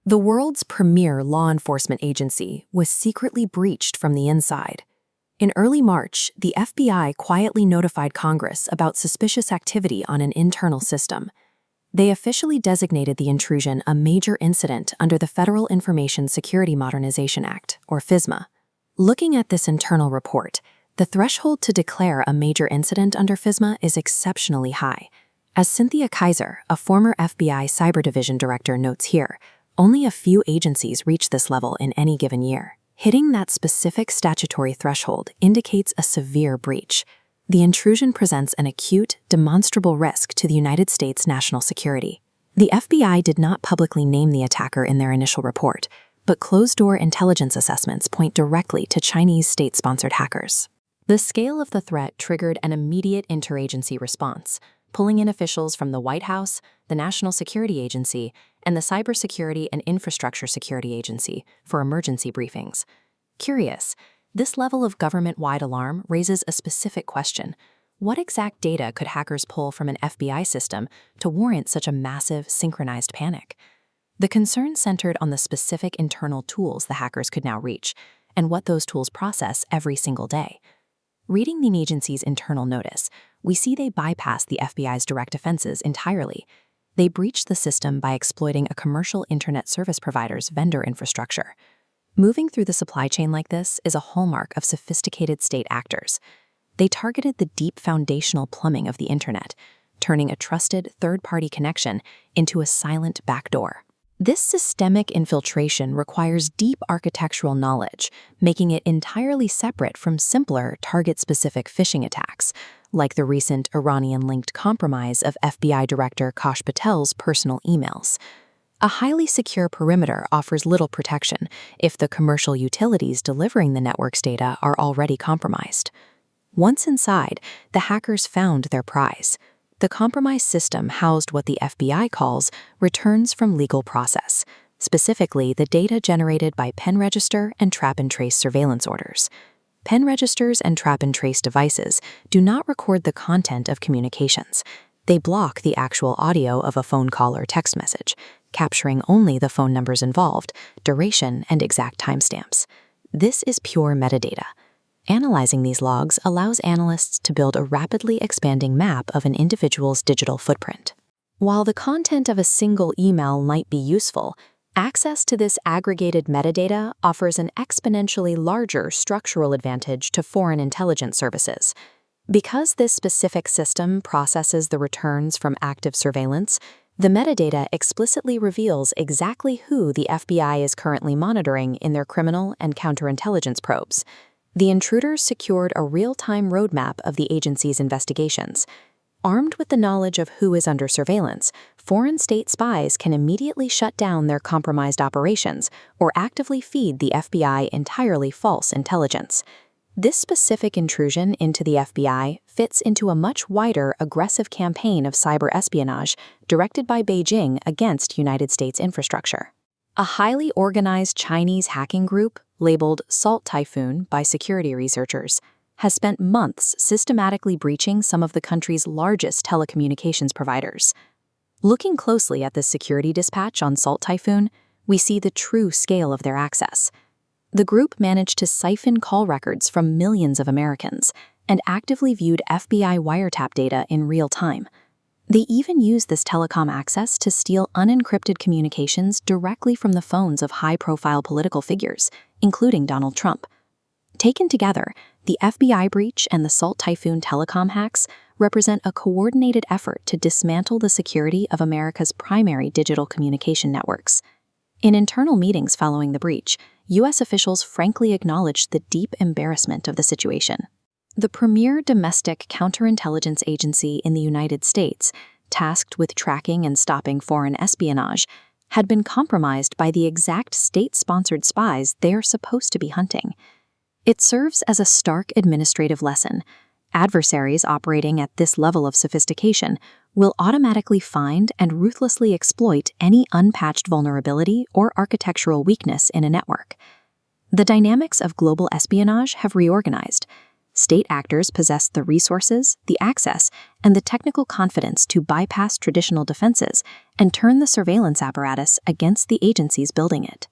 The world's premier law enforcement agency was secretly breached from the inside. In early March, the FBI quietly notified Congress about suspicious activity on an internal system. They officially designated the intrusion a major incident under the Federal Information Security Modernization Act, or FISMA. Looking at this internal report, the threshold to declare a major incident under FISMA is exceptionally high. As Cynthia Kaiser, a former FBI Cyber Division director, notes here, only a few agencies reach this level in any given year. Hitting that specific statutory threshold indicates a severe breach. The intrusion presents an acute, demonstrable risk to the United States' national security. The FBI did not publicly name the attacker in their initial report, but closed-door intelligence assessments point directly to Chinese state-sponsored hackers. The scale of the threat triggered an immediate interagency response, pulling in officials from the White House, the National Security Agency, and the Cybersecurity and Infrastructure Security Agency for emergency briefings. Curious, this level of government-wide alarm raises a specific question. What exact data could hackers pull from an FBI system to warrant such a massive, synchronized panic? The concern centered on the specific internal tools the hackers could now reach, and what those tools process every single day. Reading the agency's internal notice, we see they bypass the FBI's direct defenses entirely. They breached the system by exploiting a commercial internet service provider's vendor infrastructure. Moving through the supply chain like this is a hallmark of sophisticated state actors. They targeted the deep foundational plumbing of the internet, turning a trusted third-party connection into a silent backdoor. This systemic infiltration requires deep architectural knowledge, making it entirely separate from simpler target-specific phishing attacks, like the recent Iranian-linked compromise of FBI Director Kash Patel's personal emails. A highly secure perimeter offers little protection if the commercial utilities delivering the network's data are already compromised. Once inside, the hackers found their prize. The compromised system housed what the FBI calls returns from legal process, specifically the data generated by pen register and trap and trace surveillance orders. Pen registers and trap and trace devices do not record the content of communications. They block the actual audio of a phone call or text message, capturing only the phone numbers involved, duration, and exact timestamps. This is pure metadata. Analyzing these logs allows analysts to build a rapidly expanding map of an individual's digital footprint. While the content of a single email might be useful, access to this aggregated metadata offers an exponentially larger structural advantage to foreign intelligence services. Because this specific system processes the returns from active surveillance, the metadata explicitly reveals exactly who the FBI is currently monitoring in their criminal and counterintelligence probes. The intruders secured a real-time roadmap of the agency's investigations. Armed with the knowledge of who is under surveillance, foreign state spies can immediately shut down their compromised operations or actively feed the FBI entirely false intelligence. This specific intrusion into the FBI fits into a much wider, aggressive campaign of cyber espionage directed by Beijing against United States infrastructure. A highly organized Chinese hacking group, labeled Salt Typhoon by security researchers, has spent months systematically breaching some of the country's largest telecommunications providers. Looking closely at this security dispatch on Salt Typhoon, we see the true scale of their access. The group managed to siphon call records from millions of Americans and actively viewed FBI wiretap data in real time. They even used this telecom access to steal unencrypted communications directly from the phones of high-profile political figures, including Donald Trump. Taken together, the FBI breach and the Salt Typhoon telecom hacks represent a coordinated effort to dismantle the security of America's primary digital communication networks. In internal meetings following the breach, U.S. officials frankly acknowledged the deep embarrassment of the situation. The premier domestic counterintelligence agency in the United States, tasked with tracking and stopping foreign espionage, had been compromised by the exact state-sponsored spies they are supposed to be hunting. It serves as a stark administrative lesson. Adversaries operating at this level of sophistication will automatically find and ruthlessly exploit any unpatched vulnerability or architectural weakness in a network. The dynamics of global espionage have reorganized. State actors possessed the resources, the access, and the technical confidence to bypass traditional defenses and turn the surveillance apparatus against the agencies building it.